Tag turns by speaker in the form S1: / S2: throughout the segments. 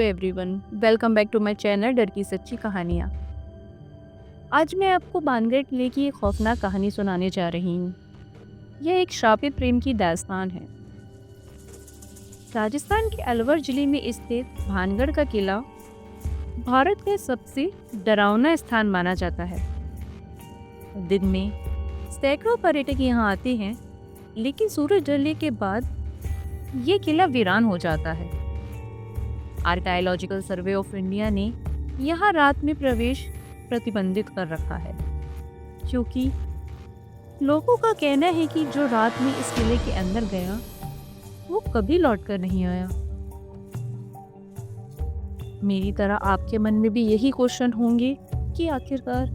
S1: Everyone, welcome back to my channel डर की सच्ची कहानियाँ। आज मैं आपको बानगढ़ किले की एक खौफनाक कहानी सुनाने जा रही हूँ। यह एक श्रापित प्रेम की दास्तान है। राजस्थान के अलवर जिले में स्थित भानगढ़ का किला भारत का सबसे डरावना स्थान माना जाता है। दिन में सैकड़ों पर्यटक यहाँ आते हैं, लेकिन सूरज ढलने के बाद ये किला वीरान हो जाता है। आर्कियोलॉजिकल सर्वे ऑफ इंडिया ने यहाँ रात में प्रवेश प्रतिबंधित कर रखा है, क्योंकि लोगों का कहना है कि जो रात में इस किले के अंदर गया वो कभी लौटकर नहीं आया। मेरी तरह आपके मन में भी यही क्वेश्चन होंगे कि आखिरकार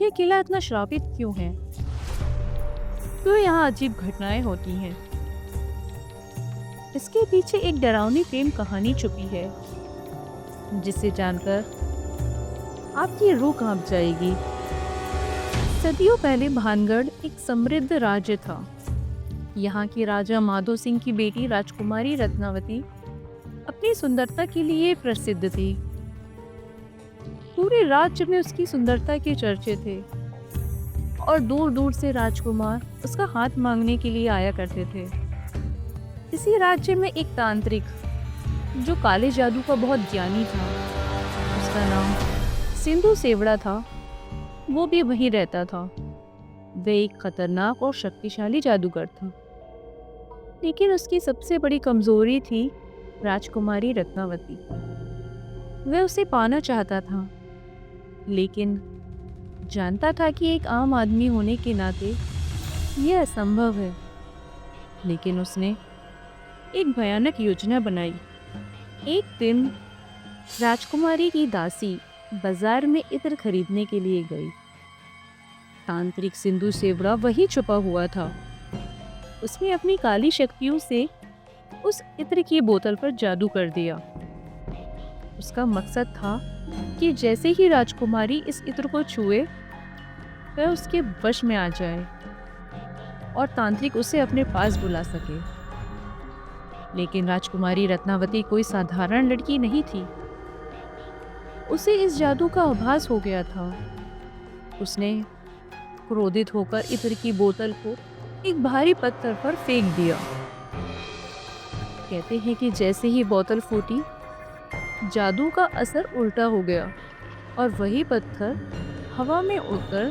S1: ये किला इतना श्रापित क्यों है, क्यों यहाँ अजीब घटनाएं होती हैं। इसके पीछे एक डरावनी प्रेम कहानी छुपी है, जिसे जानकर आपकी रूह कांप जाएगी। सदियों पहले भानगढ़ एक समृद्ध राज्य था। यहाँ के राजा माधो सिंह की बेटी राजकुमारी रत्नावती अपनी सुंदरता के लिए प्रसिद्ध थी। पूरे राज्य में उसकी सुंदरता के चर्चे थे और दूर दूर से राजकुमार उसका हाथ मांगने के लिए आया करते थे। इसी राज्य में एक तांत्रिक जो काले जादू का बहुत ज्ञानी था, उसका नाम सिंधु सेवड़ा था, वो भी वहीं रहता था। वह एक खतरनाक और शक्तिशाली जादूगर था, लेकिन उसकी सबसे बड़ी कमजोरी थी राजकुमारी रत्नावती। वह उसे पाना चाहता था, लेकिन जानता था कि एक आम आदमी होने के नाते यह असंभव है। लेकिन उसने एक भयानक योजना बनाई। एक दिन राजकुमारी की दासी बाजार में इत्र खरीदने के लिए गई। तांत्रिक सिंधु सेवड़ा वहीं छुपा हुआ था। उसने अपनी काली शक्तियों से उस इत्र की बोतल पर जादू कर दिया। उसका मकसद था कि जैसे ही राजकुमारी इस इत्र को छुए, वह उसके वश में आ जाए और तांत्रिक उसे अपने पास बुला सके। लेकिन राजकुमारी रत्नावती कोई साधारण लड़की नहीं थी। उसे इस जादू का आभास हो गया था। उसने क्रोधित होकर इत्र की बोतल को एक भारी पत्थर पर फेंक दिया। कहते हैं कि जैसे ही बोतल फूटी, जादू का असर उल्टा हो गया और वही पत्थर हवा में उड़कर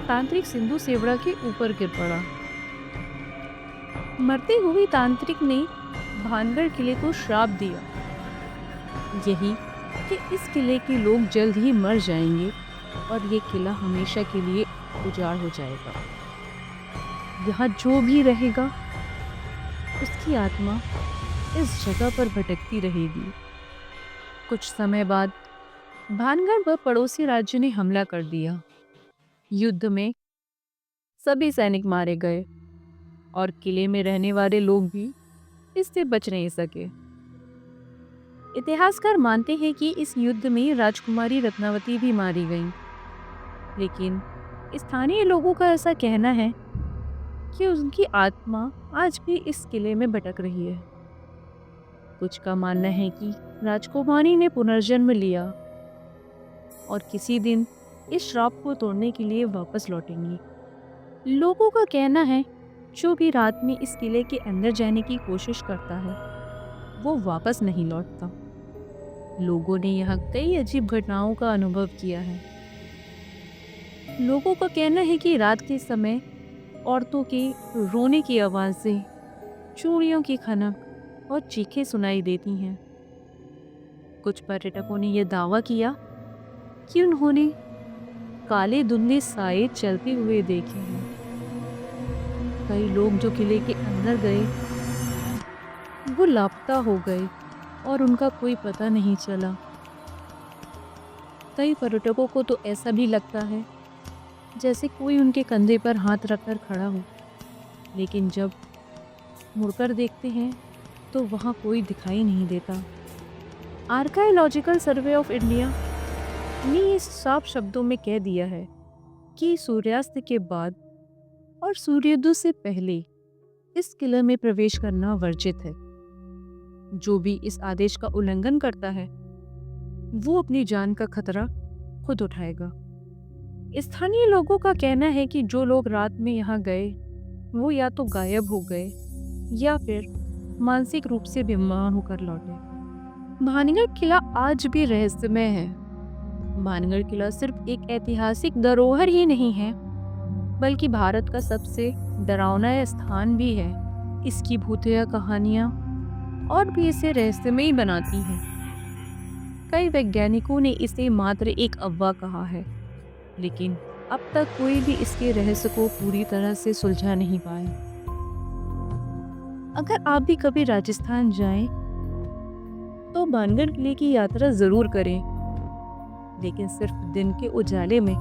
S1: तांत्रिक सिंधु सेवड़ा के ऊपर गिर पड़ा। मरते हुए तांत्रिक ने भानगढ़ किले को श्राप दिया, यही कि इस किले के लोग जल्द ही मर जाएंगे और ये किला हमेशा के लिए उजाड़ हो जाएगा। यहाँ जो भी रहेगा उसकी आत्मा इस जगह पर भटकती रहेगी। कुछ समय बाद भानगढ़ व पड़ोसी राज्य ने हमला कर दिया। युद्ध में सभी सैनिक मारे गए और किले में रहने वाले लोग भी इससे बच नहीं सके। इतिहासकार मानते हैं कि इस युद्ध में राजकुमारी रत्नावती भी मारी गई, लेकिन स्थानीय लोगों का ऐसा कहना है कि उनकी आत्मा आज भी इस किले में भटक रही है। कुछ का मानना है कि राजकुमारी ने पुनर्जन्म लिया और किसी दिन इस श्राप को तोड़ने के लिए वापस लौटेंगी। लोगों का कहना है जो भी रात में इस किले के अंदर जाने की कोशिश करता है वो वापस नहीं लौटता। लोगों ने यहाँ कई अजीब घटनाओं का अनुभव किया है। लोगों का कहना है कि रात के समय औरतों के रोने की आवाजें, चूड़ियों की खनक और चीखें सुनाई देती हैं। कुछ पर्यटकों ने यह दावा किया कि उन्होंने काले धुंधले साए चलते हुए देखे हैं। कई लोग जो किले के अंदर गए वो लापता हो गए और उनका कोई पता नहीं चला। कई पर्यटकों को तो ऐसा भी लगता है जैसे कोई उनके कंधे पर हाथ रखकर खड़ा हो, लेकिन जब मुड़कर देखते हैं तो वहाँ कोई दिखाई नहीं देता। आर्कियोलॉजिकल सर्वे ऑफ इंडिया ने इस साफ शब्दों में कह दिया है कि सूर्यास्त के बाद और सूर्योदय से पहले इस किले में प्रवेश करना वर्जित है। जो भी इस आदेश का उल्लंघन करता है वो अपनी जान का खतरा खुद उठाएगा। स्थानीय लोगों का कहना है कि जो लोग रात में यहाँ गए वो या तो गायब हो गए या फिर मानसिक रूप से बीमार होकर लौटे। भानगढ़ किला आज भी रहस्यमय है। भानगढ़ किला सिर्फ एक ऐतिहासिक धरोहर ही नहीं है, बल्कि भारत का सबसे डरावना स्थान भी है। इसकी भूतिया कहानियाँ और भी इसे रहस्यमय बनाती हैं। कई वैज्ञानिकों ने इसे मात्र एक अफवाह कहा है, लेकिन अब तक कोई भी इसके रहस्य को पूरी तरह से सुलझा नहीं पाया। अगर आप भी कभी राजस्थान जाएं, तो भानगढ़ किले की यात्रा जरूर करें, लेकिन सिर्फ दिन के उजाले में,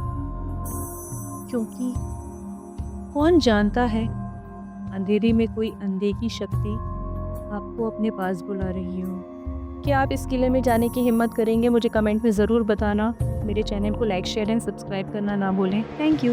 S1: क्योंकि कौन जानता है अंधेरे में कोई अनदेखी शक्ति आपको अपने पास बुला रही हो। क्या आप इस किले में जाने की हिम्मत करेंगे? मुझे कमेंट में ज़रूर बताना। मेरे चैनल को लाइक, शेयर एंड सब्सक्राइब करना ना भूलें। Thank you.